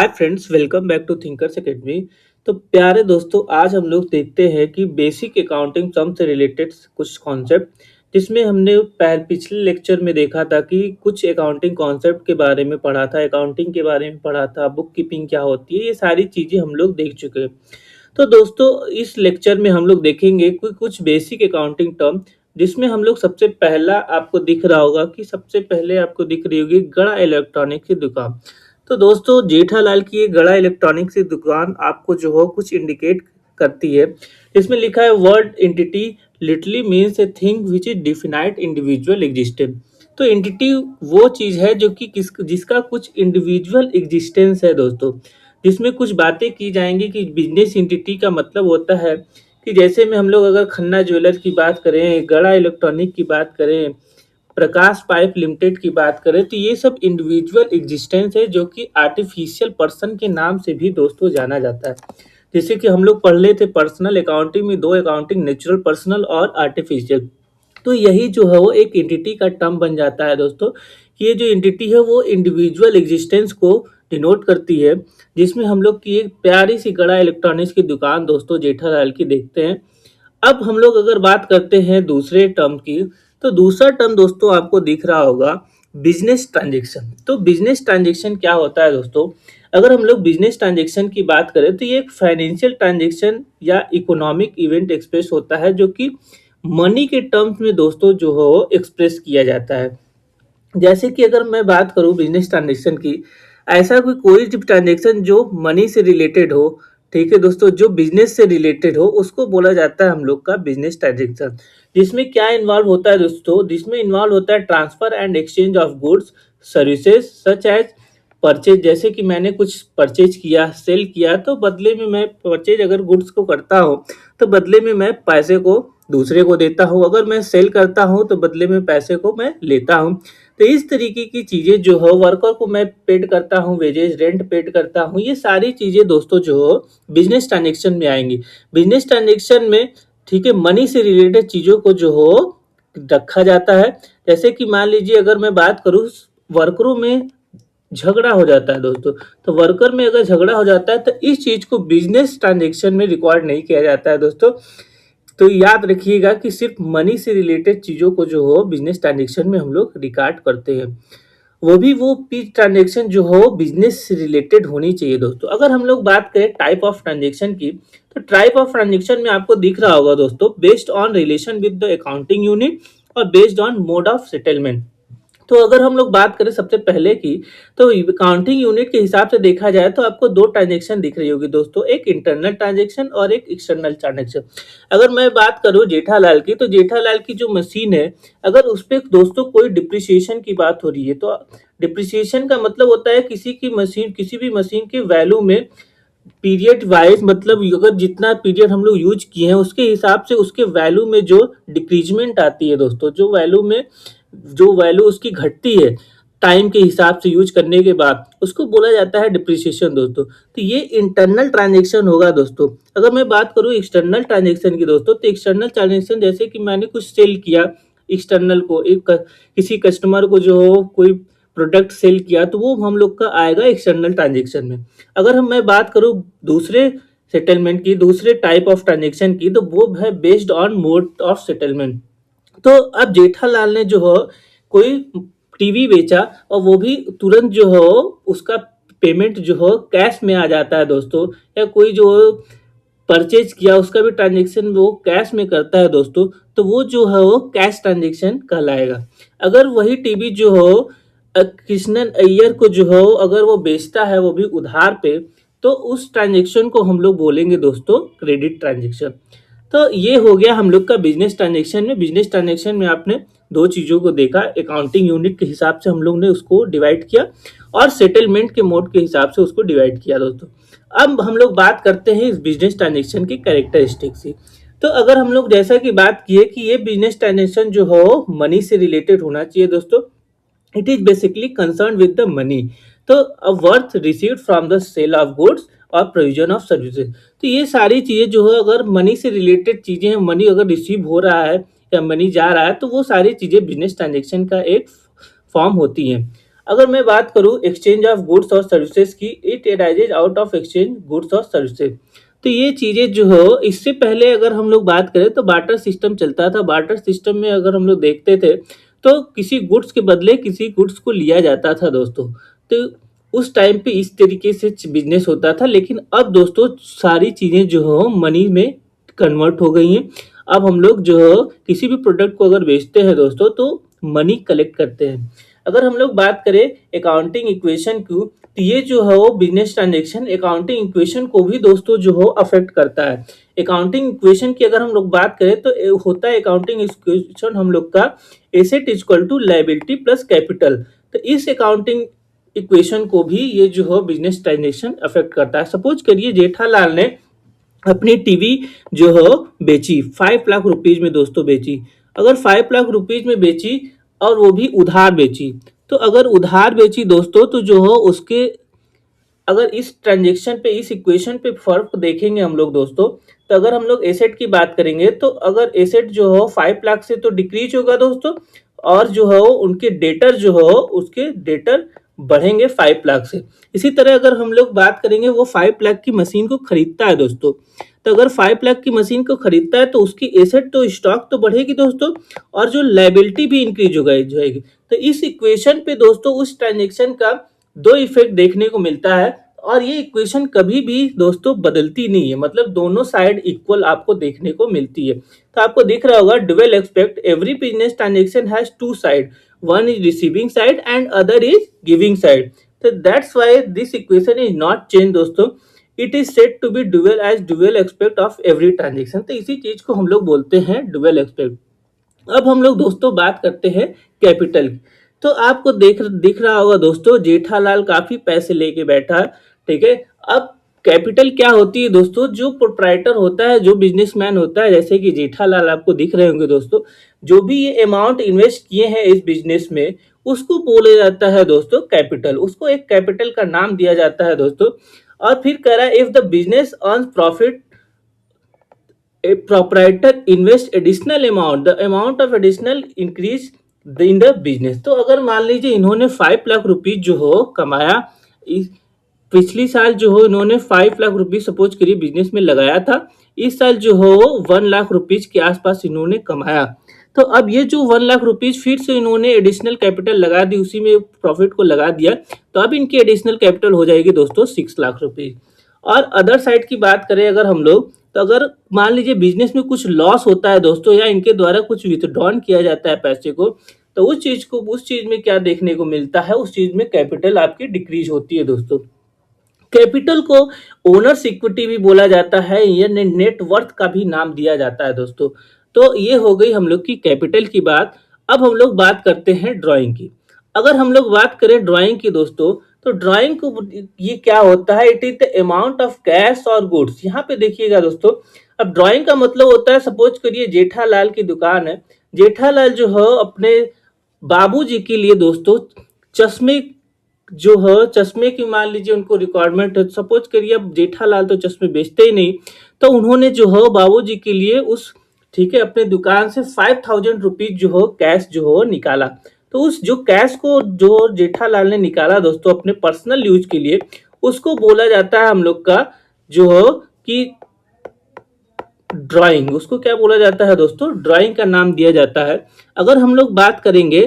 Hi friends, welcome back to Thinkers Academy. तो प्यारे दोस्तों, आज हम लोग देखते हैं कि बेसिक अकाउंटिंग सम से रिलेटेड कुछ कॉन्सेप्ट, जिसमें हमने पिछले लेक्चर में देखा था कि कुछ अकाउंटिंग कॉन्सेप्ट के बारे में पढ़ा था, अकाउंटिंग के बारे में पढ़ा था, बुक कीपिंग क्या होती है, ये सारी चीज़ें हम लोग देख चुके हैं। तो दोस्तों, इस लेक्चर में हम लोग देखेंगे कुछ बेसिक अकाउंटिंग टर्म, जिसमें हम लोग सबसे पहला आपको दिख रहा होगा कि सबसे पहले आपको दिख रही होगी गड़ा इलेक्ट्रॉनिक की दुकान। तो दोस्तों, जेठालाल की ये गड़ा इलेक्ट्रॉनिक्स की दुकान आपको जो हो कुछ इंडिकेट करती है। इसमें लिखा है word entity literally means a thing which is definite individual existence. तो एंटिटी वो चीज है जो कि जिसका कुछ इंडिविजुअल एग्जिस्टेंस है दोस्तों, जिसमें कुछ बातें की जाएंगी कि बिजनेस एंटिटी का मतलब होता है कि जैसे में हम लोग अगर खन्ना ज्वेलर की बात करें, गड़ा इलेक्ट्रॉनिक की बात करें, प्रकाश पाइप लिमिटेड की बात करें, तो ये सब इंडिविजुअल एग्जिस्टेंस है जो कि आर्टिफिशियल पर्सन के नाम से भी दोस्तों जाना जाता है। जैसे कि हम लोग पढ़ लेते पर्सनल अकाउंटिंग में दो अकाउंटिंग, नेचुरल पर्सनल और आर्टिफिशियल। तो यही जो है वो एक एंटिटी का टर्म बन जाता है दोस्तों, कि ये जो एंटिटी है वो इंडिविजुअल एग्जिस्टेंस को डिनोट करती है। जिसमें हम लोग की एक प्यारी सी गड़ा इलेक्ट्रॉनिक्स की दुकान दोस्तों जेठालाल की देखते हैं। अब हम लोग अगर बात करते हैं दूसरे टर्म की, तो दूसरा टर्म दोस्तों आपको दिख रहा होगा बिजनेस ट्रांजेक्शन। तो बिजनेस ट्रांजेक्शन क्या होता है दोस्तों? अगर हम लोग बिजनेस ट्रांजेक्शन की बात करें तो ये एक फाइनेंशियल ट्रांजेक्शन या इकोनॉमिक इवेंट एक्सप्रेस होता है, जो कि मनी के टर्म्स में दोस्तों जो हो एक्सप्रेस किया जाता है। जैसे कि अगर मैं बात करूं बिजनेस ट्रांजेक्शन की, ऐसा कोई ट्रांजेक्शन जो मनी से रिलेटेड हो, ठीक है दोस्तों, जो बिजनेस से रिलेटेड हो, उसको बोला जाता है हम लोग का बिजनेस ट्रांजेक्शन। जिसमें क्या इन्वॉल्व होता है दोस्तों? जिसमें इन्वॉल्व होता है transfer and exchange of goods services such as purchase. जैसे कि मैंने कुछ परचेज किया, सेल किया, तो बदले में मैं परचेज अगर गुड्स को करता हूँ तो बदले में मैं पैसे को दूसरे को देता हूँ, अगर मैं सेल करता हूँ तो बदले में पैसे को मैं लेता हूँ। तो इस तरीके की चीजें जो हो, वर्कर को मैं पेड करता हूँ, वेजेस रेंट पेड करता हूँ, ये सारी चीजें दोस्तों जो हो बिजनेस ट्रांजेक्शन में आएंगी। बिजनेस ट्रांजेक्शन में, ठीक है, मनी से रिलेटेड चीजों को जो हो रखा जाता है। जैसे कि मान लीजिए अगर मैं बात करूँ, वर्करों में झगड़ा हो जाता है दोस्तों, तो वर्कर में अगर झगड़ा हो जाता है तो इस चीज को बिजनेस ट्रांजेक्शन में रिकॉर्ड नहीं किया जाता है दोस्तों। तो याद रखिएगा कि सिर्फ मनी से रिलेटेड चीजों को जो हो बिजनेस ट्रांजेक्शन में हम लोग रिकॉर्ड करते हैं। वो भी वो पीस ट्रांजेक्शन जो हो बिजनेस से रिलेटेड होनी चाहिए दोस्तों। अगर हम लोग बात करें टाइप ऑफ ट्रांजेक्शन की, तो टाइप ऑफ ट्रांजेक्शन में आपको दिख रहा होगा दोस्तों, based on relation with the accounting unit और based on mode of settlement. तो अगर हम लोग बात करें सबसे पहले की, तो अकाउंटिंग यूनिट के हिसाब से देखा जाए तो आपको दो ट्रांजेक्शन दिख रही होगी दोस्तों, एक इंटरनल ट्रांजेक्शन और एक एक्सटर्नल ट्रांजेक्शन। अगर मैं बात करूं जेठालाल की, तो जेठालाल की जो मशीन है, अगर उस पर दोस्तों कोई डिप्रिसिएशन की बात हो रही है, तो डिप्रिसिएशन का मतलब होता है किसी की मशीन, किसी भी मशीन के वैल्यू में पीरियड वाइज, मतलब अगर जितना पीरियड हम लोग यूज किए हैं उसके हिसाब से उसके वैल्यू में जो डिक्रीजमेंट आती है दोस्तों, जो वैल्यू उसकी घटती है टाइम के हिसाब से यूज करने के बाद, उसको बोला जाता है डिप्रिसिएशन दोस्तों। तो ये इंटरनल ट्रांजेक्शन होगा दोस्तों। अगर मैं बात करूं एक्सटर्नल ट्रांजेक्शन की दोस्तों, तो एक्सटर्नल ट्रांजेक्शन जैसे कि मैंने कुछ सेल किया एक्सटर्नल को, किसी कस्टमर को जो हो कोई प्रोडक्ट सेल किया, तो वो हम लोग का आएगा एक्सटर्नल ट्रांजेक्शन में। अगर मैं बात करूं दूसरे सेटलमेंट की, दूसरे टाइप ऑफ ट्रांजेक्शन की, तो वो है based on mode of settlement. तो अब जेठालाल ने जो हो कोई टीवी बेचा, और वो भी तुरंत जो हो उसका पेमेंट जो हो कैश में आ जाता है दोस्तों, या कोई जो परचेज किया उसका भी ट्रांजेक्शन वो कैश में करता है दोस्तों, तो वो जो है वो कैश ट्रांजेक्शन कहलाएगा। अगर वही टीवी जो हो कृष्णन अय्यर को जो हो अगर वो बेचता है, वो भी उधार पे, तो उस ट्रांजेक्शन को हम लोग बोलेंगे दोस्तों क्रेडिट ट्रांजेक्शन। तो ये हो गया हम लोग का बिजनेस ट्रांजेक्शन में। बिजनेस ट्रांजेक्शन में आपने दो चीजों को देखा, अकाउंटिंग यूनिट के हिसाब से हम लोग ने उसको डिवाइड किया और सेटलमेंट के मोड के हिसाब से उसको डिवाइड किया दोस्तों। अब हम लोग बात करते हैं इस बिजनेस ट्रांजेक्शन की कैरेक्टरिस्टिक्स की। तो अगर हम लोग जैसा कि बात किए कि ये बिजनेस ट्रांजेक्शन जो हो मनी से रिलेटेड होना चाहिए दोस्तों, it is basically concern with the money. तो worth received from the sale of goods और प्रोविजन ऑफ सर्विसेज। तो ये सारी चीजें जो है अगर मनी से रिलेटेड चीजें हैं, मनी अगर रिसीव हो रहा है या मनी जा रहा है, तो वो सारी चीजें बिजनेस ट्रांजेक्शन का एक फॉर्म होती हैं। अगर मैं बात करूँ एक्सचेंज ऑफ गुड्स और सर्विसेज की, it arises out of exchange goods और सर्विसेज। तो ये चीज़ें जो हो, इससे पहले अगर हम लोग बात करें तो बार्टर सिस्टम चलता था। बार्टर सिस्टम में अगर हम लोग देखते थे तो किसी गुड्स के बदले किसी गुड्स को लिया जाता था दोस्तों। तो उस टाइम पे इस तरीके से बिजनेस होता था, लेकिन अब दोस्तों सारी चीज़ें जो हो मनी में कन्वर्ट हो गई हैं। अब हम लोग जो हो किसी भी प्रोडक्ट को अगर बेचते हैं दोस्तों तो मनी कलेक्ट करते हैं। अगर हम लोग बात करें अकाउंटिंग इक्वेशन की, तो ये जो है वो बिजनेस ट्रांजैक्शन अकाउंटिंग इक्वेशन को भी दोस्तों जो हो अफेक्ट करता है। अकाउंटिंग इक्वेशन की अगर हम लोग बात करें तो होता है अकाउंटिंग इक्वेशन हम लोग का asset is equal to liability plus capital. तो इस अकाउंटिंग इक्वेशन को भी ये जो हो बिजनेस ट्रांजैक्शन अफेक्ट करता है। सपोज करिए जेठालाल ने अपनी टीवी जो हो बेची 5 लाख रुपीज में दोस्तों बेची। अगर 5 लाख रुपीज में बेची और वो भी उधार बेची, तो अगर उधार बेची दोस्तों तो जो हो उसके, अगर इस ट्रांजेक्शन पे इस इक्वेशन पे फर्क देखेंगे हम लोग दोस्तों, तो अगर हम लोग एसेट की बात करेंगे तो अगर एसेट जो हो 5 लाख से तो डिक्रीज होगा दोस्तों, और जो हो उनके डेटर जो हो उसके डेटर बढ़ेंगे 5 लाख से। इसी तरह अगर हम लोग बात करेंगे वो 5 लाख की मशीन को खरीदता है दोस्तों, तो अगर 5 लाख की मशीन को खरीदता है तो उसकी एसेट तो स्टॉक तो बढ़ेगी दोस्तों, और जो लायबिलिटी भी इंक्रीज हो गई जाएगी। तो इस इक्वेशन पे दोस्तों उस ट्रांजेक्शन का दो इफेक्ट देखने को मिलता है, और ये इक्वेशन कभी भी दोस्तों बदलती नहीं है, मतलब दोनों साइड इक्वल आपको देखने को मिलती है। तो आपको दिख रहा होगा dual expect every business transaction has two side, one is receiving side and other is giving side. तो that's why this equation is not change दोस्तों, it is said to be dual as dual expect of every transaction. तो इसी चीज को हम लोग बोलते हैं डुअल एक्सपेक्ट। अब हम लोग दोस्तों बात करते हैं कैपिटल की। तो आपको दिख रहा होगा दोस्तों जेठालाल काफी पैसे लेके बैठा है, ठीक है। अब कैपिटल क्या होती है दोस्तों, जो प्रोप्राइटर होता है, जो बिजनेसमैन होता है, जैसे कि जेठालाल आपको दिख रहे होंगे दोस्तों, जो भी ये अमाउंट इन्वेस्ट किए हैं इस बिजनेस में, उसको बोला जाता है दोस्तों कैपिटल। उसको एक कैपिटल का नाम दिया जाता है दोस्तों। और फिर कह रहा है if the business earn profit a proprietor invest additional amount, the amount of additional increase in the business। तो अगर मान लीजिए इन्होंने 5 लाख रुपीज जो हो कमाया, इस पिछली साल जो हो इन्होंने 5 लाख रुपीज सपोज करिए बिजनेस में लगाया था, इस साल जो हो 1 लाख रुपीज के आसपास इन्होंने कमाया। तो अब ये जो 1 लाख रुपीज फिर से इन्होंने एडिशनल कैपिटल लगा दी, उसी में प्रॉफिट को लगा दिया, तो अब इनकी एडिशनल कैपिटल हो जाएगी दोस्तों 6 लाख रुपीज। और अदर साइड की बात करें अगर हम लोग, तो अगर मान लीजिए बिजनेस में कुछ लॉस होता है दोस्तों, या इनके द्वारा कुछ विथड्रॉन किया जाता है पैसे को, तो उस चीज में क्या देखने को मिलता है, उस चीज में कैपिटल आपकी डिक्रीज होती है दोस्तों। कैपिटल को ओनर्स इक्विटी भी बोला जाता है, या नेट वर्थ का भी नाम दिया जाता है दोस्तों। तो ये हो गई हम लोग की कैपिटल की बात। अब हम लोग बात करते हैं ड्राइंग की। अगर हम लोग बात करें ड्राइंग की दोस्तों, तो ड्राइंग को ये क्या होता है, it is the amount of cash और गुड्स। यहाँ पे देखिएगा दोस्तों, अब ड्राइंग का मतलब होता है, सपोज करिए जेठालाल की दुकान है, जेठालाल जो है अपने बाबूजी के लिए दोस्तों चश्मे जो है, चश्मे की मान लीजिए उनको रिक्वायरमेंट है, सपोज करिए अब जेठालाल तो चश्मे बेचते ही नहीं, तो उन्होंने जो है बाबूजी के लिए उस, ठीक है, अपने दुकान से 5,000 रुपीज जो हो कैश जो हो निकाला। तो उस जो कैश को जो जेठालाल ने निकाला दोस्तों अपने पर्सनल यूज के लिए, उसको बोला जाता है हम लोग का जो हो कि ड्राइंग। उसको क्या बोला जाता है दोस्तों, ड्राइंग का नाम दिया जाता है। अगर हम लोग बात करेंगे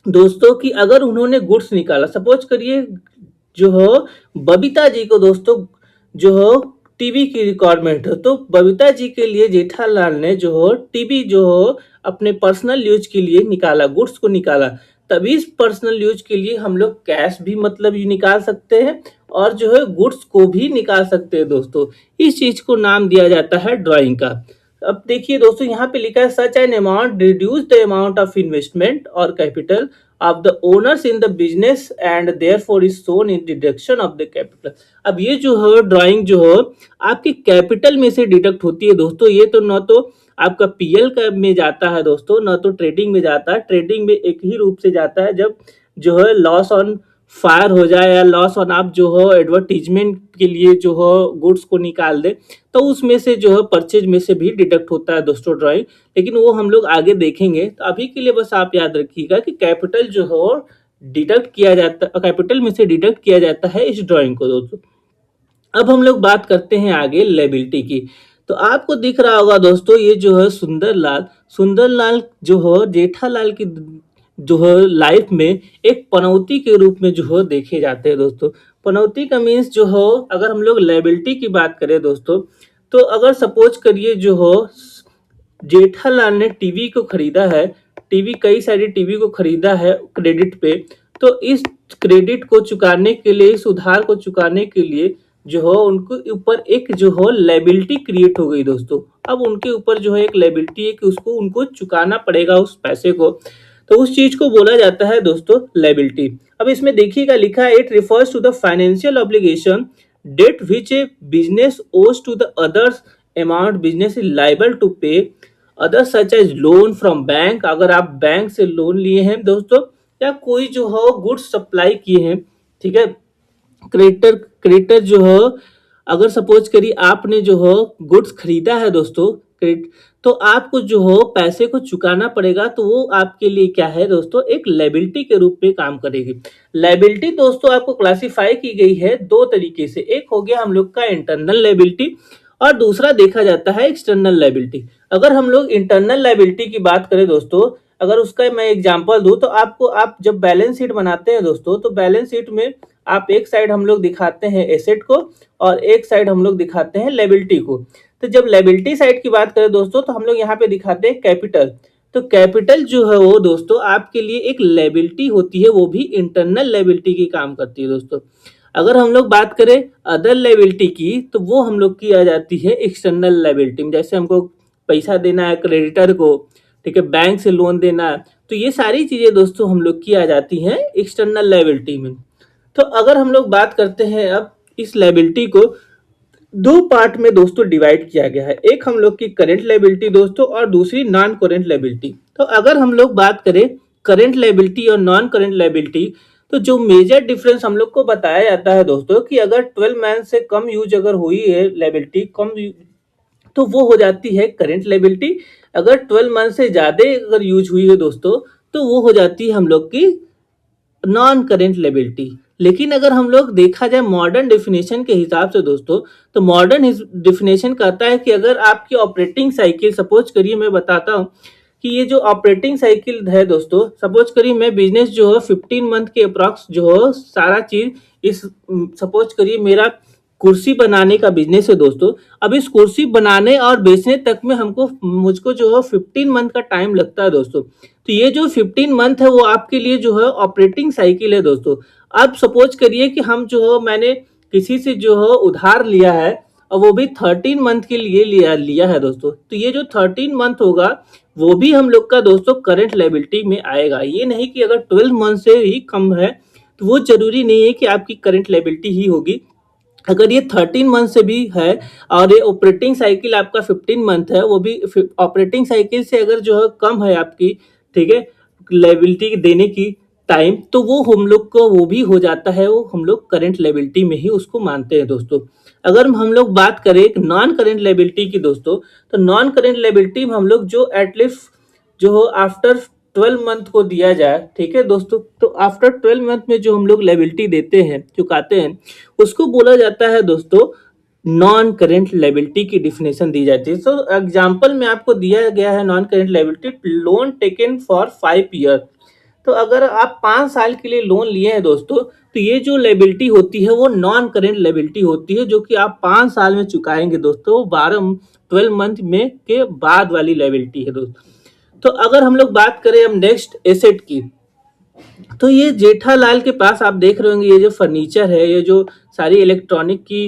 दोस्तों कि अगर उन्होंने गुड्स निकाला, सपोज करिए जो हो बबीता जी को दोस्तों जो हो टीवी की रिक्वायरमेंट है, तो बबीता जी के लिए जेठालाल ने जो हो टीवी जो हो अपने पर्सनल यूज के लिए निकाला, गुड्स को निकाला। तभी इस पर्सनल यूज के लिए हम लोग कैश भी मतलब ये निकाल सकते हैं, और जो है गुड्स को भी निकाल सकते हैं दोस्तों। इस चीज को नाम दिया जाता है ड्राइंग का। अब देखिए दोस्तों यहाँ पे लिखा है such an amount reduce the amount of investment और capital of the owners in the business and therefore is shown in deduction of the capital. अब ये जो है ड्राइंग जो है आपके कैपिटल में से डिडक्ट होती है दोस्तों। ये तो न तो आपका पीएल का में जाता है दोस्तों, न तो ट्रेडिंग में जाता है। ट्रेडिंग में एक ही रूप से जाता है जब जो है लॉस ऑन फायर हो जाए, या लॉस ऑन आप जो हो एडवर्टीजमेंट के लिए जो हो गुड्स को निकाल दे, तो उसमें से जो है परचेज में से भी डिडक्ट होता है दोस्तों ड्राइंग। लेकिन वो हम लोग आगे देखेंगे। तो अभी के लिए बस आप याद रखिएगा कि कैपिटल जो हो डिडक्ट किया जाता कैपिटल में से डिडक्ट किया जाता है इस ड्राइंग को दोस्तों। अब हम लोग बात करते हैं आगे लायबिलिटी की। तो आपको दिख रहा होगा दोस्तों, ये जो है सुंदरलाल जो है जेठालाल की जो है लाइफ में एक पनौती के रूप में जो है देखे जाते हैं दोस्तों। पनौती का मीन्स जो हो, अगर हम लोग लायबिलिटी की बात करें दोस्तों, तो अगर सपोज करिए जो हो जेठालाल ने टीवी को खरीदा है, टीवी कई सारी टीवी को खरीदा है क्रेडिट पे, तो इस क्रेडिट को चुकाने के लिए, इस उधार को चुकाने के लिए जो हो उनके ऊपर एक जो हो लायबिलिटी क्रिएट हो गई दोस्तों। अब उनके ऊपर जो है एक लायबिलिटी है कि उसको उनको चुकाना पड़ेगा उस पैसे को, तो उस चीज को बोला जाता है दोस्तों लायबिलिटी। अब इसमें देखिएगा लिखा है, it refers to the financial obligation debt which a business owes to the others amount business is liable to pay other such as loan from bank. अगर आप बैंक से लोन लिए हैं दोस्तों, या कोई जो हो गुड्स सप्लाई किए हैं, ठीक है, क्रेडिटर क्रेडिटर जो हो, अगर सपोज करिए आपने जो हो गुड्स खरीदा है दोस्तों क्रेडिट, तो आपको जो हो पैसे को चुकाना पड़ेगा, तो वो आपके लिए क्या है दोस्तों, एक लायबिलिटी के रूप में काम करेगी। लायबिलिटी दोस्तों आपको क्लासिफाई की गई है दो तरीके से, एक हो गया हम लोग का इंटरनल लायबिलिटी और दूसरा देखा जाता है एक्सटर्नल लायबिलिटी। अगर हम लोग इंटरनल लायबिलिटी की बात करें दोस्तों, अगर उसका मैं एग्जांपल दूं, तो आपको आप जब बैलेंस शीट बनाते हैं दोस्तों, तो बैलेंस शीट में आप एक साइड हम लोग दिखाते हैं एसेट को और एक साइड हम लोग दिखाते हैं लायबिलिटी को। तो जब लायबिलिटी साइड की बात करें दोस्तों, तो हम लोग यहाँ पे दिखाते हैं कैपिटल। तो कैपिटल जो है वो दोस्तों आपके लिए एक लायबिलिटी होती है, वो भी इंटरनल लायबिलिटी की काम करती है दोस्तों। अगर हम लोग बात करें अदर लायबिलिटी की, तो वो हम लोग की आ जाती है एक्सटर्नल लायबिलिटी में। जैसे हमको पैसा देना है क्रेडिटर को, ठीक है, बैंक से लोन देना है, तो ये सारी चीजें दोस्तों हम लोग की आ जाती हैं एक्सटर्नल लायबिलिटी में। तो अगर हम लोग बात करते हैं अब इस लायबिलिटी को दो पार्ट में दोस्तों डिवाइड किया गया है, एक हम लोग की करेंट लायबिलिटी दोस्तों और दूसरी नॉन करेंट लायबिलिटी। तो अगर हम लोग बात करें करेंट लायबिलिटी और नॉन करेंट लायबिलिटी, तो जो मेजर डिफरेंस हम लोग को बताया जाता है दोस्तों कि अगर 12 मंथ से कम यूज अगर हुई है लायबिलिटी तो वो हो जाती है करेंट लायबिलिटी। अगर 12 मंथ से ज्यादा अगर यूज हुई है दोस्तों, तो वो हो जाती है हम लोग की नॉन करेंट लायबिलिटी। लेकिन अगर हम लोग देखा जाए मॉडर्न डेफिनेशन के हिसाब से दोस्तों, तो मॉडर्न डेफिनेशन कहता है कि अगर आपकी ऑपरेटिंग साइकिल, सपोज करिए मैं बताता हूँ कि ये जो ऑपरेटिंग साइकिल है दोस्तों, सपोज करिए मैं बिजनेस जो है 15 मंथ के अप्रॉक्स जो है सारा चीज इस, सपोज करिए मेरा कुर्सी बनाने का बिजनेस है दोस्तों। अब इस कुर्सी बनाने और बेचने तक में मुझको जो है 15 मंथ का टाइम लगता है दोस्तों। तो ये जो 15 मंथ है वो आपके लिए जो है ऑपरेटिंग साइकिल है दोस्तों। अब सपोज करिए कि हम जो है मैंने किसी से जो है उधार लिया है और वो भी 13 मंथ के लिए लिया है दोस्तों। तो ये जो 13 मंथ होगा वो भी हम लोग का दोस्तों करंट लायबिलिटी में आएगा। ये नहीं कि अगर 12 मंथ से ही कम है तो वो जरूरी नहीं है कि आपकी करंट लायबिलिटी ही होगी। अगर ये 13 मंथ से भी है और ये ऑपरेटिंग साइकिल आपका 15 मंथ है, वो भी ऑपरेटिंग साइकिल से अगर जो है कम है आपकी, ठीक है, लायबिलिटी देने की टाइम, तो वो हम लोग को वो भी हो जाता है, वो हम लोग करंट लायबिलिटी में ही उसको मानते हैं दोस्तों। अगर हम लोग बात करें नॉन करंट लायबिलिटी की दोस्तों, तो नॉन करंट लायबिलिटी में हम लोग जो एटलीस्ट जो हो आफ्टर 12 मंथ को दिया जाए, ठीक है दोस्तों, तो आफ्टर 12 मंथ में जो हम लोग लायबिलिटी देते हैं, चुकाते हैं, उसको बोला जाता है दोस्तों नॉन करेंट लायबिलिटी की डिफिनेशन दी जाती है। तो एग्जांपल में आपको दिया गया है non current liability, loan taken for 5 year. तो अगर आप 5 साल के लिए लोन लिए हैं दोस्तों, तो ये जो लायबिलिटी होती है वो नॉन करेंट लायबिलिटी होती है, जो कि आप 5 साल में चुकाएंगे दोस्तों, 12 मंथ में के बाद वाली लायबिलिटी है दोस्तों। तो अगर हम लोग बात करें अब नेक्स्ट एसेट की, तो ये जेठालाल के पास आप देख रहे होंगे ये जो फर्नीचर है, ये जो सारी इलेक्ट्रॉनिक की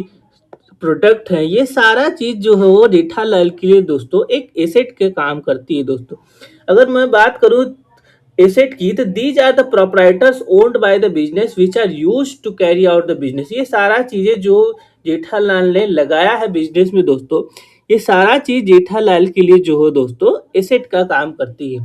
प्रोडक्ट है, ये सारा चीज जो है वो जेठालाल के लिए दोस्तों एक एसेट के काम करती है दोस्तों। अगर मैं बात करूं एसेट की, तो these are the proprietors owned by the business which are used to carry out the business. ये सारा चीजें जो जेठालाल ने लगाया है बिजनेस में दोस्तों, ये सारा चीज जेठालाल के लिए जो है दोस्तों एसेट का काम करती है।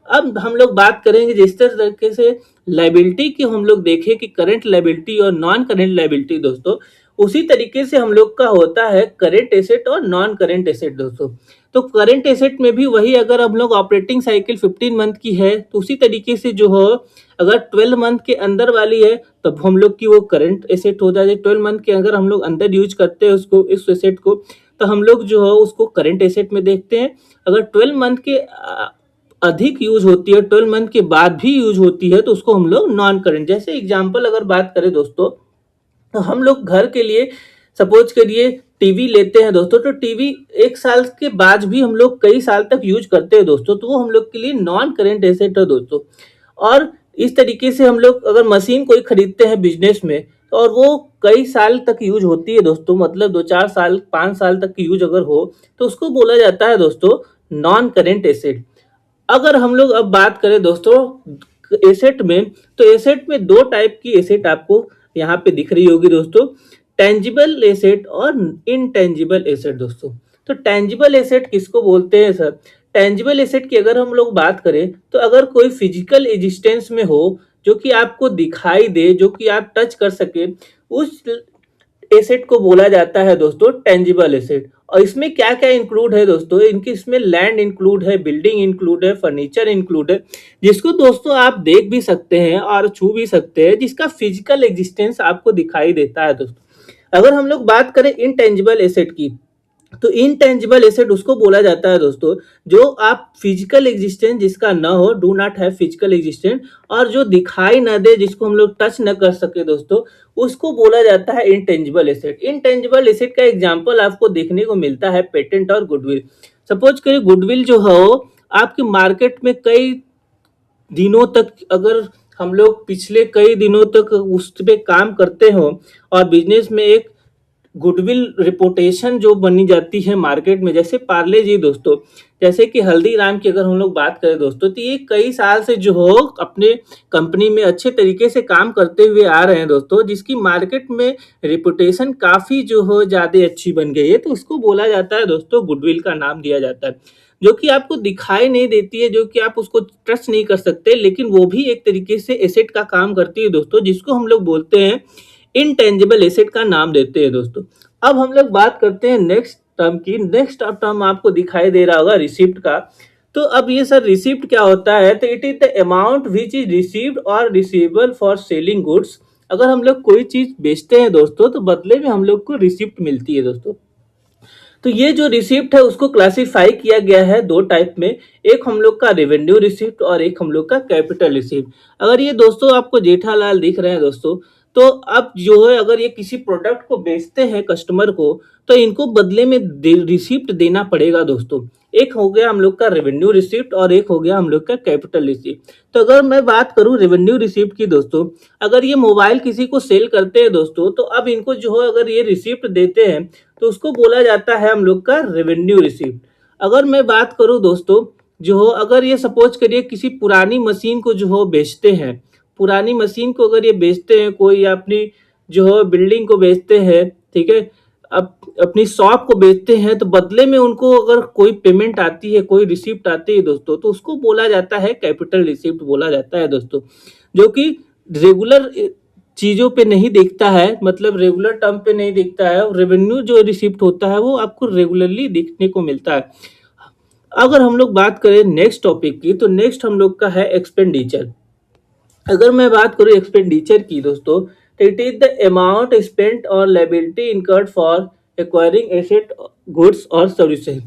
अब हम लोग बात करेंगे जिस तरीके से लायबिलिटी की हम लोग देखें कि करंट लायबिलिटी और नॉन करंट लायबिलिटी दोस्तों, उसी तरीके से हम लोग का होता है करेंट एसेट और नॉन करेंट एसेट दोस्तों। तो करेंट एसेट में भी वही, अगर हम लोग ऑपरेटिंग साइकिल 15 मंथ की है तो उसी तरीके से जो हो, अगर 12 मंथ के अंदर वाली है तब हम लोग की वो करंट एसेट हो जाए। 12 मंथ के अगर हम लोग अंदर यूज करते हैं उसको, इस एसेट को, तो हम लोग जो है उसको करंट एसेट में देखते हैं। अगर 12 मंथ के अधिक यूज होती है, 12 मंथ के बाद भी यूज होती है, तो उसको हम लोग नॉन करंट। जैसे एग्जांपल अगर बात करें दोस्तों, तो हम लोग घर के लिए सपोज करिए टीवी लेते हैं दोस्तों, तो टीवी 1 साल के बाद भी हम लोग कई साल तक यूज करते हैं दोस्तों, तो वो हम लोग के लिए नॉन करेंट एसेट है दोस्तों। और इस तरीके से हम लोग अगर मशीन कोई खरीदते हैं बिजनेस में, और वो कई साल तक यूज होती है दोस्तों, मतलब 2-4 साल 5 साल तक की यूज अगर हो, तो उसको बोला जाता है दोस्तों नॉन करेंट एसेट। अगर हम लोग अब बात करें दोस्तों एसेट में, तो एसेट में दो टाइप की एसेट आपको यहाँ पे दिख रही होगी दोस्तों, टेंजिबल एसेट और इनटेंजिबल एसेट दोस्तों। तो टेंजिबल एसेट किसको बोलते हैं सर? टेंजिबल एसेट की अगर हम लोग बात करें, तो अगर कोई फिजिकल एग्जिस्टेंस में हो, जो कि आपको दिखाई दे, जो कि आप टच कर सके, उस एसेट को बोला जाता है दोस्तों टेंजिबल एसेट। और इसमें क्या क्या इंक्लूड है दोस्तों? इनकी इसमें लैंड इंक्लूड है, बिल्डिंग इंक्लूड है, फर्नीचर इंक्लूड है, जिसको दोस्तों आप देख भी सकते हैं और छू भी सकते हैं, जिसका फिजिकल एग्जिस्टेंस आपको दिखाई देता है दोस्तों। अगर हम लोग बात करें इनटेंजिबल एसेट की, तो इनटेंजिबल एसेट उसको बोला जाता है दोस्तों जो आप फिजिकल एग्जिस्टेंस जिसका ना हो, do not have physical existence, और जो दिखाई ना दे, जिसको हम लोग टच न कर सके दोस्तों, उसको बोला जाता है इनटेंजिबल एसेट। इनटेंजिबल एसेट का एग्जांपल आपको देखने को मिलता है पेटेंट और गुडविल। सपोज करिए गुडविल जो हो आपके मार्केट में कई दिनों तक, अगर हम लोग पिछले कई दिनों तक उस पे काम करते हो और बिजनेस में एक गुडविल रिपोर्टेशन जो बनी जाती है मार्केट में, जैसे पार्ले जी दोस्तों, जैसे कि हल्दीराम की अगर हम लोग बात करें दोस्तों, तो ये कई साल से जो हो अपने कंपनी में अच्छे तरीके से काम करते हुए आ रहे हैं दोस्तों, जिसकी मार्केट में रिपुटेशन काफी जो हो ज्यादा अच्छी बन गई है, तो उसको बोला जाता है दोस्तों गुडविल का नाम दिया जाता है। जो कि आपको दिखाई नहीं देती है, जो कि आप उसको ट्रस्ट नहीं कर सकते, लेकिन वो भी एक तरीके से एसेट का काम करती है दोस्तों, जिसको हम लोग बोलते हैं इनटेंजिबल एसेट का नाम देते हैं दोस्तों। अब हम लोग बात करते हैं नेक्स्ट टर्म की। नेक्स्ट टर्म आपको दिखाई दे रहा होगा रिसिप्ट का। तो अब ये सर रिसिप्ट क्या होता है? तो it is the amount which is received और रिसीवेबल फॉर सेलिंग गुड्स। अगर हम लोग कोई चीज बेचते हैं दोस्तों, तो बदले में हम लोग को रिसिप्ट मिलती है दोस्तों। तो ये जो रिसिप्ट है उसको क्लासिफाई किया गया है दो टाइप में, एक हम लोग का रेवेन्यू रिसिप्ट और एक हम लोग का कैपिटल रिसिप्ट। अगर ये दोस्तों आपको जेठालाल दिख रहे हैं दोस्तों, तो अब जो है अगर ये किसी प्रोडक्ट को बेचते हैं कस्टमर को, तो इनको बदले में रिसिप्ट देना पड़ेगा दोस्तों। एक हो गया हम लोग का रेवेन्यू रिसिप्ट और एक हो गया हम लोग का कैपिटल रिसिप्ट। तो अगर मैं बात करूं रेवेन्यू रिसिप्ट की दोस्तों, अगर ये मोबाइल किसी को सेल करते हैं दोस्तों, तो अब इनको जो है अगर ये रिसिप्ट देते हैं, तो उसको बोला जाता है हम लोग का रेवेन्यू रिसिप्ट। अगर मैं बात करूं दोस्तों, जो हो अगर ये सपोज करिए किसी पुरानी मशीन को जो हो बेचते हैं, पुरानी मशीन को अगर ये बेचते हैं कोई, या अपनी जो हो बिल्डिंग को बेचते हैं, ठीक है, अब अपनी शॉप को बेचते हैं, तो बदले में उनको अगर कोई पेमेंट आती है, कोई रिसिप्ट आती है दोस्तों, तो उसको बोला जाता है कैपिटल रिसिप्ट बोला जाता है दोस्तों, जो कि रेगुलर चीजों पे नहीं दिखता है, मतलब रेगुलर टर्म पे नहीं दिखता है। रेवेन्यू जो रिसिप्ट होता है वो आपको रेगुलरली दिखने को मिलता है। अगर हम लोग बात करें नेक्स्ट टॉपिक की, तो नेक्स्ट हम लोग का है एक्सपेंडिचर। अगर मैं बात करूं एक्सपेंडिचर की दोस्तों, तो it is the amount spent और liability incurred for acquiring asset, goods और सर्विसेज।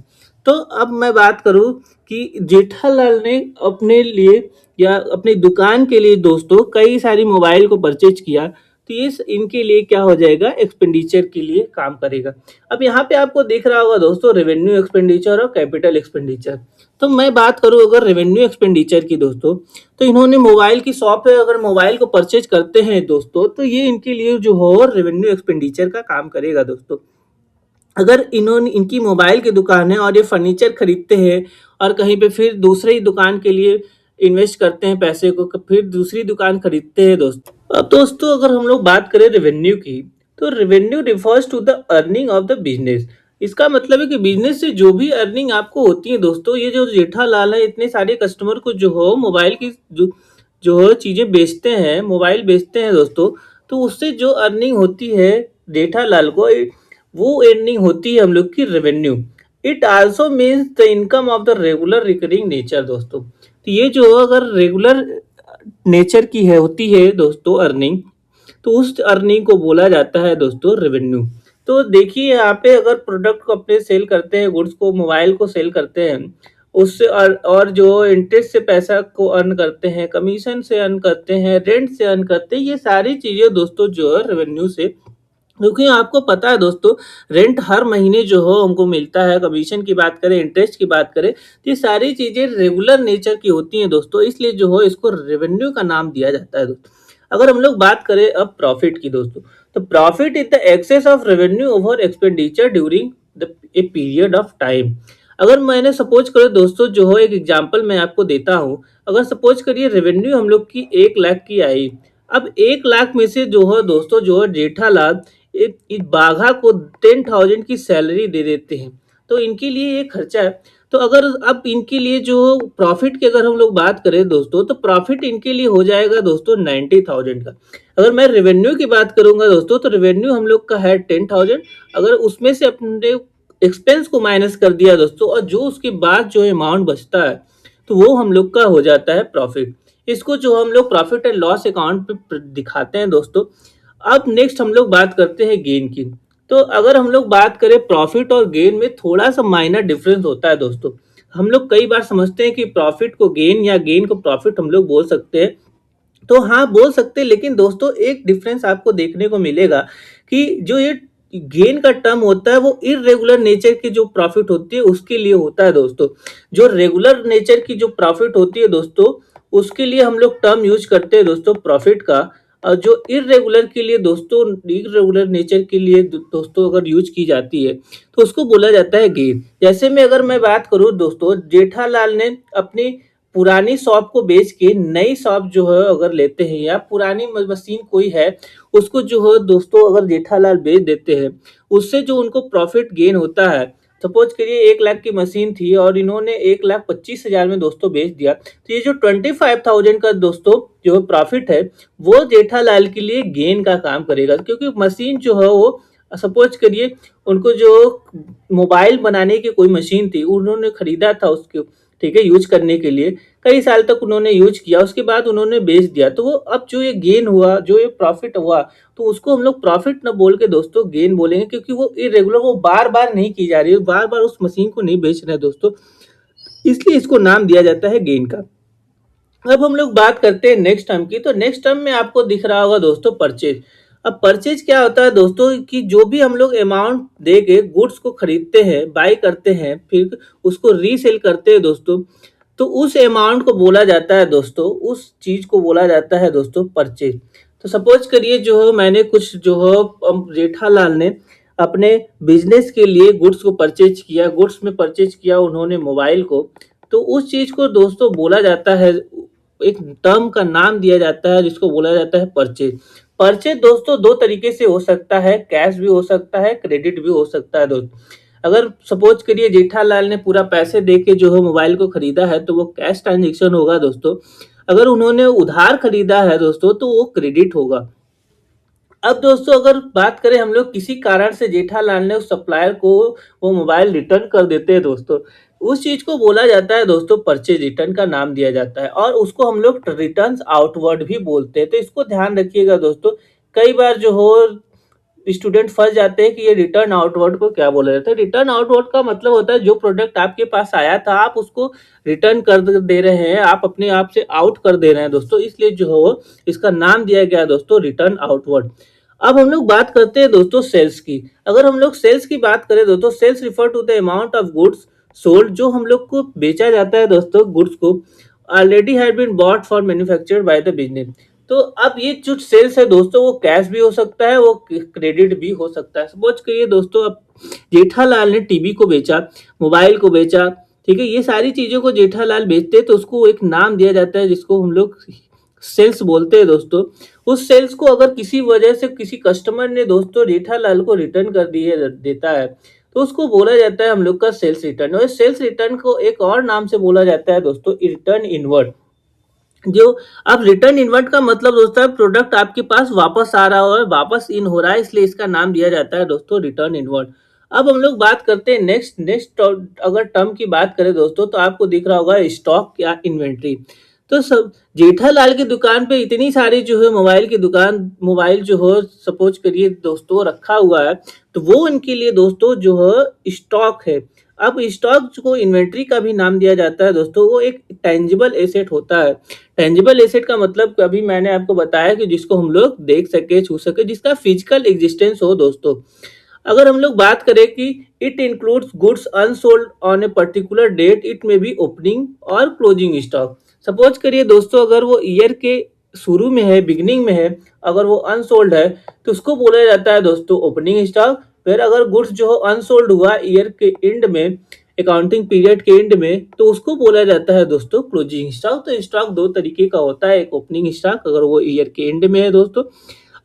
तो अब मैं बात करूं कि जेठालाल ने अपने लिए या अपनी दुकान के लिए दोस्तों कई सारी मोबाइल को परचेज किया, तो ये इनके लिए क्या हो जाएगा? एक्सपेंडिचर के लिए काम करेगा। अब यहाँ पे आपको दिख रहा होगा दोस्तों रेवेन्यू एक्सपेंडिचर और कैपिटल एक्सपेंडिचर। तो मैं बात करूं अगर रेवेन्यू एक्सपेंडिचर की दोस्तों, तो इन्होंने मोबाइल की शॉप है, अगर मोबाइल को परचेज करते हैं दोस्तों, तो ये इनके लिए जो हो रेवेन्यू एक्सपेंडिचर का काम करेगा दोस्तों। अगर इन्होंने इनकी मोबाइल की दुकान है और ये फर्नीचर खरीदते हैं और कहीं पे फिर दूसरी दुकान के लिए इन्वेस्ट करते हैं पैसे को, फिर दूसरी दुकान खरीदते हैं दोस्तों। अब दोस्तों अगर हम लोग बात करें रेवेन्यू की, तो revenue refers to the earning of the business. इसका मतलब है कि बिजनेस से जो भी अर्निंग आपको होती है दोस्तों, ये जो जेठालाल है इतने सारे कस्टमर को जो हो मोबाइल की जो हो चीजें बेचते हैं, मोबाइल बेचते हैं दोस्तों, तो उससे जो अर्निंग होती है जेठालाल को वो अर्निंग होती है हम लोग की revenue. It also means the income of the regular recurring nature दोस्तों। तो ये जो अगर रेगुलर नेचर की है होती है दोस्तों अर्निंग, तो उस अर्निंग को बोला जाता है दोस्तों रेवेन्यू। तो देखिए यहाँ पे अगर प्रोडक्ट को अपने सेल करते हैं, गुड्स को, मोबाइल को सेल करते हैं, उससे और जो इंटरेस्ट से पैसा को अर्न करते हैं, कमीशन से अर्न करते हैं, रेंट से अर्न करते हैं, ये सारी चीजें दोस्तों जो है रेवेन्यू से, क्योंकि आपको पता है दोस्तों रेंट हर महीने जो हो हमको मिलता है, कमीशन की बात करें, इंटरेस्ट की बात करें, तो ये सारी चीजें रेगुलर नेचर की होती हैं दोस्तों, इसलिए जो हो इसको रेवेन्यू का नाम दिया जाता है दोस्तों। अगर हम लोग बात करें अब प्रॉफिट की दोस्तों, तो profit is the excess of revenue over expenditure during the a period of time. अगर मैंने सपोज करो दोस्तों जो हो एक एग्जांपल मैं आपको देता हूँ, अगर सपोज करिए रेवेन्यू हम लोग की 1 लाख की आई, अब 1 लाख में से जो है दोस्तों जो है जेठालाल एक बाघा को 10,000 की सैलरी दे देते हैं, तो इनके लिए ये खर्चा है। तो अगर अब इनके लिए जो प्रॉफिट की अगर हम लोग बात करें दोस्तों, तो प्रॉफिट इनके लिए हो जाएगा दोस्तों 90,000 का। अगर मैं रेवेन्यू की बात करूंगा दोस्तों, तो रेवेन्यू हम लोग का है 10,000, अगर उसमें से अपने एक्सपेंस को माइनस कर दिया दोस्तों, और जो उसके बाद जो अमाउंट बचता है, तो वो हम लोग का हो जाता है प्रॉफिट। इसको जो हम लोग प्रॉफिट एंड लॉस अकाउंट पे दिखाते हैं दोस्तों। अब नेक्स्ट हम लोग बात करते हैं गेन की। तो अगर हम लोग बात करें प्रॉफिट और गेन में थोड़ा सा माइनर डिफरेंस होता है दोस्तों। हम लोग कई बार समझते हैं कि प्रॉफिट को गेन या गेन को प्रॉफिट हम लोग बोल सकते हैं, तो हाँ बोल सकते हैं, लेकिन दोस्तों एक डिफरेंस आपको देखने को मिलेगा कि जो ये गेन का टर्म होता है वो इरेगुलर नेचर की जो प्रॉफिट होती है उसके लिए होता है दोस्तों। जो रेगुलर नेचर की जो प्रॉफिट होती है दोस्तों, उसके लिए हम लोग टर्म यूज करते हैं दोस्तों प्रॉफिट का। और जो इरेगुलर के लिए दोस्तों, इरेगुलर नेचर के लिए दोस्तों अगर यूज की जाती है, तो उसको बोला जाता है गेन। जैसे में अगर मैं बात करूं दोस्तों, जेठालाल ने अपनी पुरानी शॉप को बेच के नई शॉप जो है अगर लेते हैं, या पुरानी मशीन कोई है उसको जो है दोस्तों अगर जेठालाल बेच देते हैं, उससे जो उनको प्रॉफिट गेन होता है, सपोज करिए 1 लाख की मशीन थी और इन्होंने 1,25,000 में दोस्तों बेच दिया, तो ये जो 25,000 का दोस्तों जो प्रॉफिट है, वो जेठालाल के लिए गेन का काम करेगा, क्योंकि मशीन जो है वो सपोज करिए उनको जो मोबाइल बनाने की कोई मशीन थी उन्होंने खरीदा था उसके, ठीक है, यूज करने के लिए कई साल तक उन्होंने यूज किया, उसके बाद उन्होंने बेच दिया, तो वो अब जो ये गेन हुआ, जो ये प्रॉफिट हुआ, तो उसको हम लोग प्रॉफिट न बोल के दोस्तों गेन बोलेंगे, क्योंकि वो इरेगुलर, वो बार बार नहीं की जा रही है, बार बार उस मशीन को नहीं बेच रहे हैं दोस्तों, इसलिए इसको नाम दिया जाता है गेन का। अब हम लोग बात करते हैं नेक्स्ट टर्म की। तो नेक्स्ट टर्म में आपको दिख रहा होगा दोस्तों परचेज। अब परचेज क्या होता है दोस्तों, कि जो भी हम लोग अमाउंट दे के गुड्स को खरीदते हैं, बाय करते हैं, फिर उसको रीसेल करते हैं दोस्तों, तो उस अमाउंट को बोला जाता है दोस्तों, उस चीज को बोला जाता है दोस्तों परचेज। तो सपोज करिए जो है मैंने कुछ जो है जेठालाल ने अपने बिजनेस के लिए गुड्स को परचेज किया, गुड्स में परचेज किया उन्होंने मोबाइल को, तो उस चीज को दोस्तों बोला जाता है, एक टर्म का नाम दिया जाता है जिसको बोला जाता है परचेज। परचेज दोस्तों दो तरीके से हो सकता है, कैश भी हो सकता है, क्रेडिट भी हो सकता है दोस्तों। अगर सपोज करिए जेठालाल ने पूरा पैसे दे के जो है मोबाइल को खरीदा है, तो वो कैश ट्रांजेक्शन होगा दोस्तों। अगर उन्होंने उधार खरीदा है दोस्तों, तो वो क्रेडिट होगा। अब दोस्तों अगर बात करें हम लोग किसी कारण से जेठालाल ने उस सप्लायर को वो मोबाइल रिटर्न कर देते हैं दोस्तों, उस चीज को बोला जाता है दोस्तों परचेज, रिटर्न का नाम दिया जाता है, और उसको हम लोग रिटर्न्स आउटवर्ड भी बोलते हैं। तो इसको ध्यान रखिएगा दोस्तों, कई बार जो हो स्टूडेंट फंस जाते हैं कि ये रिटर्न आउटवर्ड को क्या बोला जाता है। रिटर्न आउटवर्ड का मतलब होता है जो प्रोडक्ट आपके पास आया था आप उसको रिटर्न कर दे रहे हैं, आप अपने आप से आउट कर दे रहे हैं दोस्तों, इसलिए जो हो इसका नाम दिया गया है दोस्तों रिटर्न आउटवर्ड। अब हम लोग बात करते हैं दोस्तों सेल्स की। अगर हम लोग सेल्स की बात करें दोस्तों, sales refer to the amount of goods sold, जो हम लोग को बेचा जाता है दोस्तों गुड्स को, already had been bought for manufactured by the business. तो अब ये जो सेल्स है दोस्तों वो कैश भी हो सकता है, वो क्रेडिट भी हो सकता है। सपोज करिए दोस्तों अब जेठालाल ने टीवी को बेचा, मोबाइल को बेचा, ठीक है, ये सारी चीजों को जेठालाल बेचते हैं, तो उसको एक नाम दिया जाता है जिसको हम लोग सेल्स बोलते हैं दोस्तों। उस सेल्स को अगर किसी वजह से किसी कस्टमर ने दोस्तों जेठालाल को रिटर्न कर दिए देता है, तो उसको बोला जाता है हम लोग का सेल्स रिटर्न। और सेल्स रिटर्न को एक और नाम से बोला जाता है दोस्तों रिटर्न इनवर्ड। जो अब रिटर्न इन्वर्ट का मतलब दोस्तों है प्रोडक्ट आपके पास वापस आ रहा है, वापस इन हो रहा है, इसलिए इसका नाम दिया जाता है दोस्तों रिटर्न इन्वर्ट। अब हम लोग बात करते हैं नेक्स्ट नेक्स्ट अगर टर्म की बात करें दोस्तों तो आपको दिख रहा होगा स्टॉक या इन्वेंट्री। तो सब जेठालाल की दुकान पे इतनी सारी जो है मोबाइल जो हो सपोज करिए दोस्तों रखा हुआ है, तो वो उनके लिए दोस्तों जो है स्टॉक है। अब स्टॉक को इन्वेंट्री का भी नाम दिया जाता है दोस्तों, वो एक टेंजिबल एसेट होता है। टेंजिबल एसेट का मतलब अभी मैंने आपको बताया कि जिसको हम लोग देख सके, छू सके, जिसका फिजिकल एग्जिस्टेंस हो दोस्तों। अगर हम लोग बात करें कि it includes goods unsold on a particular date, it may be opening और क्लोजिंग स्टॉक। सपोज करिए दोस्तों अगर वो ईयर के शुरू में है, बिगिनिंग में है, अगर वो अनसोल्ड है तो उसको बोला जाता है दोस्तों ओपनिंग स्टॉक। फिर अगर गुड्स जो अनसोल्ड हुआ ईयर के एंड में, अकाउंटिंग पीरियड के एंड में, तो उसको बोला जाता है दोस्तों क्लोजिंग स्टॉक। तो स्टॉक दो तरीके का होता है, एक ओपनिंग स्टॉक अगर वो ईयर के एंड में है दोस्तों,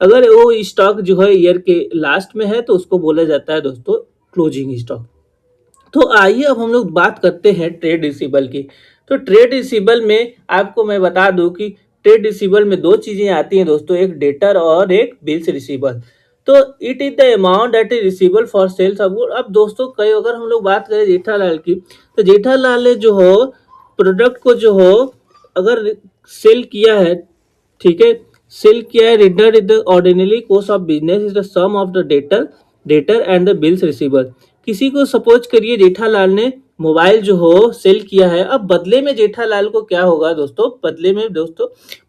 अगर वो स्टॉक जो है ईयर के लास्ट में है तो उसको बोला जाता है दोस्तों क्लोजिंग स्टॉक। तो आइए अब हम लोग बात करते हैं ट्रेड रिसीबल की। तो ट्रेड रिसीबल में आपको मैं बता दूं कि ट्रेड रिसीबल में दो चीजें आती हैं दोस्तों, एक डेटर और एक बिल्स रिसीबल। तो it is the amount that is receivable for sales of good. अब दोस्तों कई अगर हम लोग बात करें जेठालाल की, तो जेठालाल ने जो हो प्रोडक्ट को जो हो अगर सेल किया है, ठीक है, सेल किया है, render is the ordinary course of business is the sum of the debtor and the bills receiver. किसी को सपोज करिए जेठालाल ने मोबाइल जो हो सेल किया है, अब बदले में जेठालाल को क्या होगा दोस्तों, बदले में दोस्तों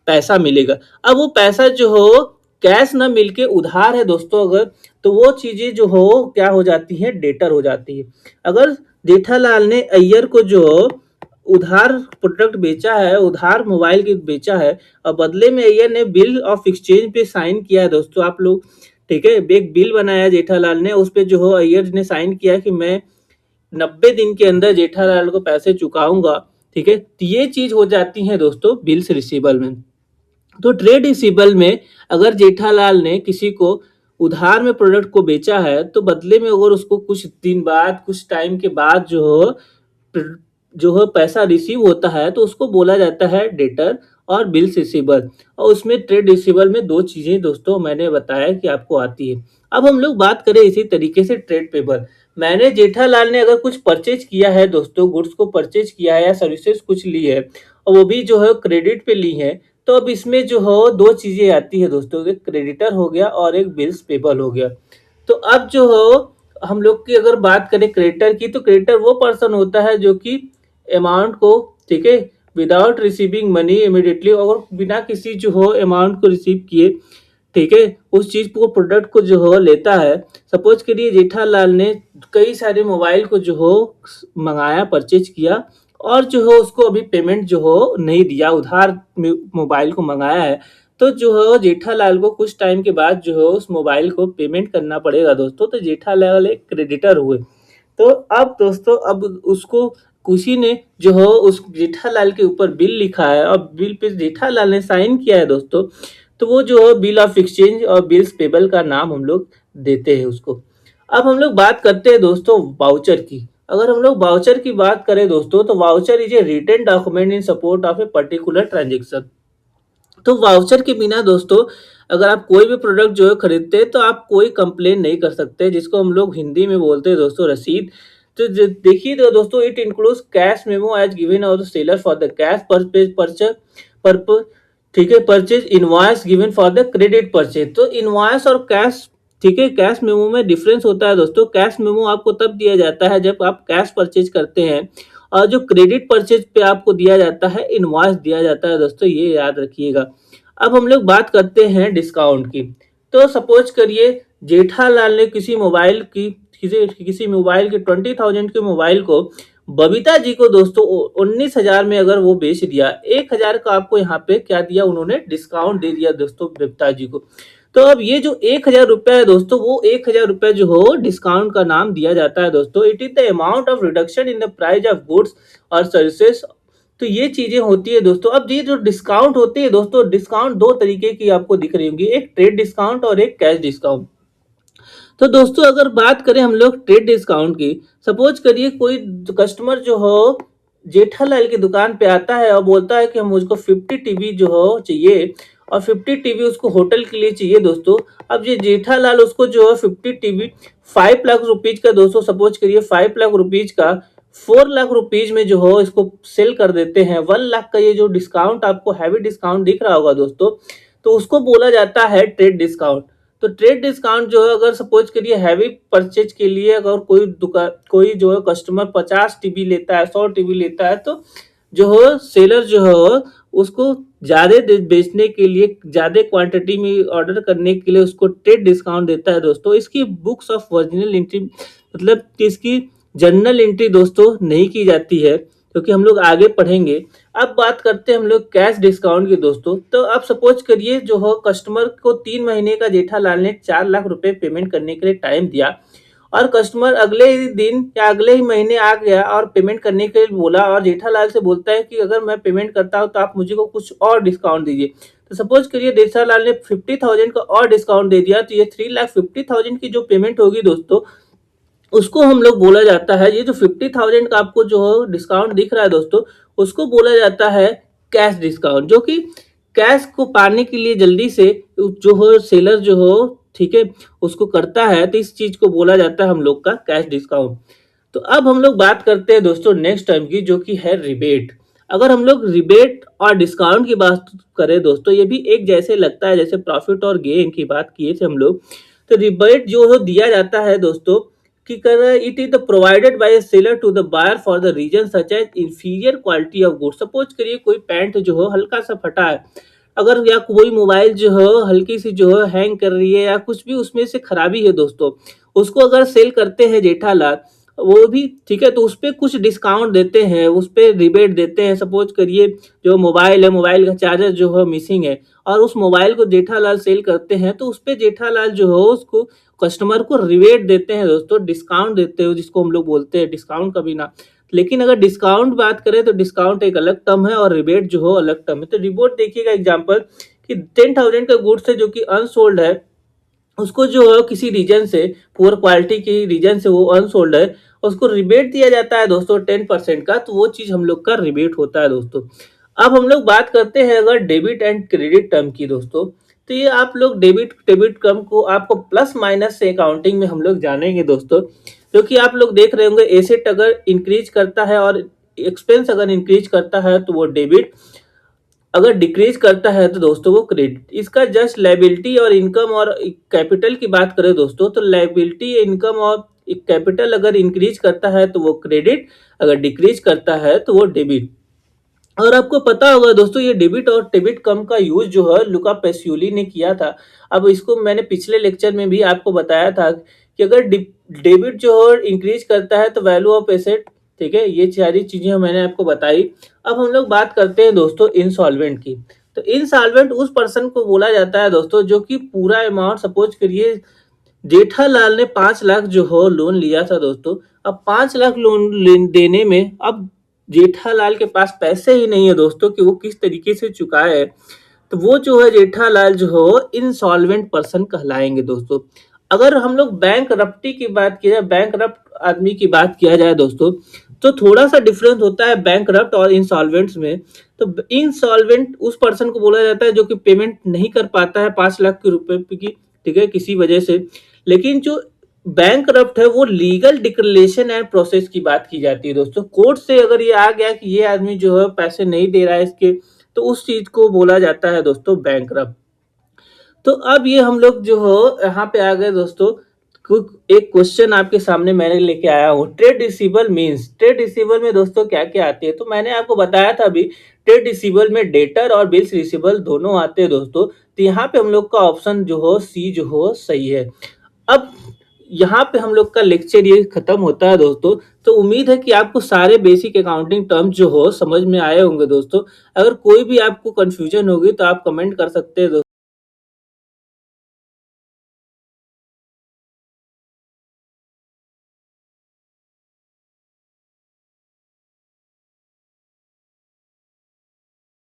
पैसा मिलेगा। अब वो पैसा जो हो कैश ना मिलके उधार है दोस्तों, अगर तो वो चीजें जो हो क्या हो जाती है, डेटर हो जाती है। अगर जेठालाल ने अय्यर को जो उधार प्रोडक्ट बेचा है, उधार मोबाइल की बेचा है, और बदले में अय्यर ने बिल ऑफ एक्सचेंज पे साइन किया है दोस्तों, आप लोग ठीक है, एक बिल बनाया जेठालाल ने, उस पे जो हो अय्यर ने साइन किया कि मैं 90 दिन के अंदर जेठालाल को पैसे चुकाऊंगा, ठीक है, तो ये चीज हो जाती है दोस्तों बिल्स रिसीबल में। तो ट्रेड रिसीबल में अगर जेठालाल ने किसी को उधार में प्रोडक्ट को बेचा है, तो बदले में अगर उसको कुछ दिन बाद, कुछ टाइम के बाद जो है पैसा रिसीव होता है, तो उसको बोला जाता है डेटर और बिल्स रिसीबल। और उसमें ट्रेड रिसीबल में दो चीजें दोस्तों मैंने बताया कि आपको आती है। अब हम लोग बात करें इसी तरीके से ट्रेड पेबल। मैंने जेठालाल ने अगर कुछ परचेज किया है दोस्तों, गुड्स को परचेज किया है या सर्विसेज कुछ ली है, और वो भी जो है क्रेडिट पे ली है, तो अब इसमें जो हो दो चीजें आती है दोस्तों, एक क्रेडिटर हो गया और एक बिल्स पेबल हो गया। तो अब जो हो हम लोग की अगर बात करें क्रेडिटर की, तो क्रेडिटर वो पर्सन होता है जो कि अमाउंट को, ठीक है, विदाउट रिसीविंग मनी इमीडिएटली, और बिना किसी जो हो अमाउंट को रिसीव किए, ठीक है, उस चीज को प्रोडक्ट को जो हो लेता है। सपोज करिए जेठालाल ने कई सारे मोबाइल को जो हो मंगाया, परचेज किया, और जो हो उसको अभी पेमेंट जो हो नहीं दिया, उधार मोबाइल को मंगाया है, तो जो हो जेठालाल को कुछ टाइम के बाद जो हो उस मोबाइल को पेमेंट करना पड़ेगा दोस्तों। तो जेठालाल एक क्रेडिटर हुए। तो अब दोस्तों अब उसको किसी ने जो हो उस जेठालाल के ऊपर बिल लिखा है और बिल पे जेठालाल ने साइन किया है दोस्तों, तो वो जो है बिल ऑफ एक्सचेंज और बिल्स पेबल का नाम हम लोग देते हैं उसको। अब हम लोग बात करते हैं दोस्तों वाउचर की। अगर हम लोग वाउचर की बात करें दोस्तों, तो voucher is a written document in support of a particular transaction. तो वाउचर के बिना दोस्तों अगर आप कोई भी प्रोडक्ट जो है खरीदते हैं, तो आप कोई कंप्लेन नहीं कर सकते, जिसको हम लोग हिंदी में बोलते हैं दोस्तों रसीद। तो देखिए तो दोस्तों it includes cash memo as given और seller for the cash purchase purpose, ठीक है, purchase invoice given for the credit purchase. तो इनवॉइस और कैश, ठीक है, कैश मेमो में डिफरेंस होता है दोस्तों। कैश मेमो आपको तब दिया जाता है जब आप कैश परचेज करते हैं, और जो क्रेडिट परचेज पे आपको दिया जाता है इनवॉइस दिया जाता है दोस्तों, ये याद रखिएगा। अब हम लोग बात करते हैं डिस्काउंट की। तो सपोज करिए जेठालाल ने किसी मोबाइल के 20,000 के मोबाइल को बबीता जी को दोस्तों 19,000 में अगर वो बेच दिया, 1,000 का आपको यहाँ पे क्या दिया, उन्होंने डिस्काउंट दे दिया दोस्तों बबीता जी को। तो अब ये जो 1,000 रुपया है दोस्तों, वो 1,000 रुपया जो हो डिस्काउंट का नाम दिया जाता है दोस्तों। It is the amount of reduction in the price of goods और सर्विसेज। तो ये चीजें होती है दोस्तों। अब ये जो डिस्काउंट होती है दोस्तों, डिस्काउंट दो तरीके की आपको दिख रही होंगी, एक ट्रेड डिस्काउंट और एक कैश डिस्काउंट। तो दोस्तों अगर बात करें हम लोग ट्रेड डिस्काउंट की, सपोज करिए कोई कस्टमर जो हो जेठालाल की दुकान पे आता है और बोलता है कि हम मुझको 50 टीवी जो हो चाहिए और 50 टीवी उसको होटल के लिए चाहिए दोस्तों। अब ये जेठालाल उसको जो है 50 टीवी 5 लाख रुपीज का दोस्तों सपोज करिए 5 लाख रुपीज का 4 लाख रुपीज में जो हो इसको सेल कर देते हैं। 1 लाख का ये जो डिस्काउंट आपको हैवी डिस्काउंट दिख रहा होगा दोस्तों, तो उसको बोला जाता है ट्रेड डिस्काउंट। तो ट्रेड डिस्काउंट जो है अगर सपोज करिए हैवी परचेज के लिए अगर कोई जो है कस्टमर 50 टीवी लेता है 100 टीवी लेता है तो जो हो सेलर जो है उसको ज्यादा बेचने के लिए ज्यादा क्वांटिटी में ऑर्डर करने के लिए उसको ट्रेड डिस्काउंट देता है दोस्तों। इसकी बुक्स ऑफ ओरिजिनल एंट्री मतलब कि इसकी जर्नल एंट्री दोस्तों नहीं की जाती है क्योंकि हम लोग आगे पढ़ेंगे। अब बात करते हैं हम लोग कैश डिस्काउंट की दोस्तों। तो आप सपोज करिए जो हो कस्टमर को 3 महीने का जेठालाल ने 4 लाख रुपए पेमेंट करने के लिए टाइम दिया और कस्टमर अगले ही दिन या अगले ही महीने आ गया और पेमेंट करने के लिए बोला और जेठालाल से बोलता है कि अगर मैं पेमेंट करता हूँ तो आप मुझे को कुछ और डिस्काउंट दीजिए। तो सपोज करिए जेठालाल ने 50,000 का और डिस्काउंट दे दिया तो ये 3,50,000 की जो पेमेंट होगी दोस्तों उसको हम लोग बोला जाता है, ये जो 50,000 का आपको जो डिस्काउंट दिख रहा है दोस्तों उसको बोला जाता है कैश डिस्काउंट। जो कि कैश को पाने के लिए जल्दी से जो हो सेलर जो हो ठीक है उसको करता है, तो इस चीज को बोला जाता है हम लोग का कैश डिस्काउंट। तो अब हम लोग बात करते हैं दोस्तों नेक्स्ट टर्म की जो कि है रिबेट। अगर हम लोग रिबेट और डिस्काउंट की बात करें दोस्तों ये भी एक जैसे लगता है जैसे प्रॉफिट और गेन की बात किए थे हम लोग। तो रिबेट जो है दिया जाता है दोस्तों कि कर it is the provided by seller to the buyer for the reason such as inferior quality of good. Suppose करिए कोई पैंट जो हो हल्का सा फटा है अगर या कोई मोबाइल जो है हल्की सी जो है हैंग कर रही है या कुछ भी उसमें से खराबी है दोस्तों उसको अगर सेल करते हैं जेठालाल वो भी ठीक है तो उस पे कुछ डिस्काउंट देते हैं उस पे रिबेट देते हैं। सपोज करिए जो मोबाइल है मोबाइल का चार्जर जो है मिसिंग है और उस मोबाइल को जेठालाल सेल करते हैं तो उस पे जेठालाल जो है उसको कस्टमर को रिबेट देते हैं दोस्तों, डिस्काउंट देते हैं जिसको हम लोग बोलते हैं डिस्काउंट का बिना। लेकिन अगर डिस्काउंट बात करें तो डिस्काउंट एक अलग टर्म है और रिबेट जो हो अलग टर्म है। तो रिबोट देखिएगा एग्जांपल कि 10,000 का गुड्स है जो कि अनसोल्ड है उसको जो है किसी रीजन से पुअर क्वालिटी की रीजन से वो अनसोल्ड है उसको रिबेट दिया जाता है दोस्तों 10% का, तो वो चीज हम लोग का रिबेट होता है दोस्तों। अब हम लोग बात करते हैं अगर डेबिट एंड क्रेडिट टर्म की दोस्तों। तो ये आप लोग डेबिट डेबिट टर्म को आपको प्लस माइनस से अकाउंटिंग में हम लोग जानेंगे दोस्तों। जो कि आप लोग देख रहे होंगे एसेट अगर इंक्रीज करता है और एक्सपेंस अगर इंक्रीज करता है तो वो डेबिट, अगर डिक्रीज करता है तो दोस्तों वो क्रेडिट। इसका जस्ट लायबिलिटी और इनकम और कैपिटल की बात करें दोस्तों तो लायबिलिटी इनकम और कैपिटल अगर इंक्रीज करता है तो वो क्रेडिट, अगर डिक्रीज करता है तो वो डेबिट। और आपको पता होगा दोस्तों ये डेबिट और डेबिट कम का यूज जो है लुका पैसियोली ने किया था। अब इसको मैंने पिछले लेक्चर में भी आपको बताया था कि अगर डेबिट जो है इंक्रीज करता है तो वैल्यू ऑफ एसेट, ठीक है ये सारी चीजें मैंने आपको बताई। अब हम लोग बात करते हैं दोस्तों इंसॉल्वेंट की। तो इंसॉल्वेंट उस पर्सन को बोला जाता है दोस्तों जो कि पूरा अमाउंट सपोज करिए जेठालाल ने 5 लाख जो हो लोन लिया था दोस्तों। अब 5 लाख लोन देने में अब जेठालाल के पास पैसे ही नहीं है दोस्तों कि वो किस तरीके से चुकाए, तो वो जो है जेठालाल जो हो इंसॉल्वेंट पर्सन कहलाएंगे दोस्तों। अगर हम लोग बैंक रप्टी की बात किया जाए बैंक रप्ट आदमी की बात किया जाए दोस्तों तो थोड़ा सा डिफरेंस होता है बैंक रप्ट और इंसॉल्वेंट्स में। तो इंसॉल्वेंट उस पर्सन को बोला जाता है जो कि पेमेंट नहीं कर पाता है 5 लाख के रुपए की, ठीक है किसी वजह से। लेकिन जो बैंक करप्ट है वो लीगल डिक्लेरेशन एंड प्रोसेस की बात की जाती है दोस्तों। कोर्ट से अगर ये आ गया कि ये आदमी जो है पैसे नहीं दे रहा है इसके, तो उस चीज को बोला जाता है दोस्तों बैंक करप्ट। तो अब ये हम लोग जो हो यहाँ पे आ गए दोस्तों। एक क्वेश्चन आपके सामने मैंने लेके आया हूँ, trade receivable means. Trade receivable में दोस्तों क्या क्या आती है, तो मैंने आपको बताया था अभी ट्रेड रिसीवेबल में डेटर और बिल्स रिसीवेबल दोनों आते हैं दोस्तों। तो यहाँ पे हम लोग का ऑप्शन जो हो सी जो हो सही है। अब यहाँ पे हम लोग का लेक्चर ये खत्म होता है दोस्तों। तो उम्मीद है कि आपको सारे बेसिक अकाउंटिंग टर्म जो हो समझ में आए होंगे दोस्तों। अगर कोई भी आपको कंफ्यूजन होगी तो आप कमेंट कर सकते हैं दोस्तों।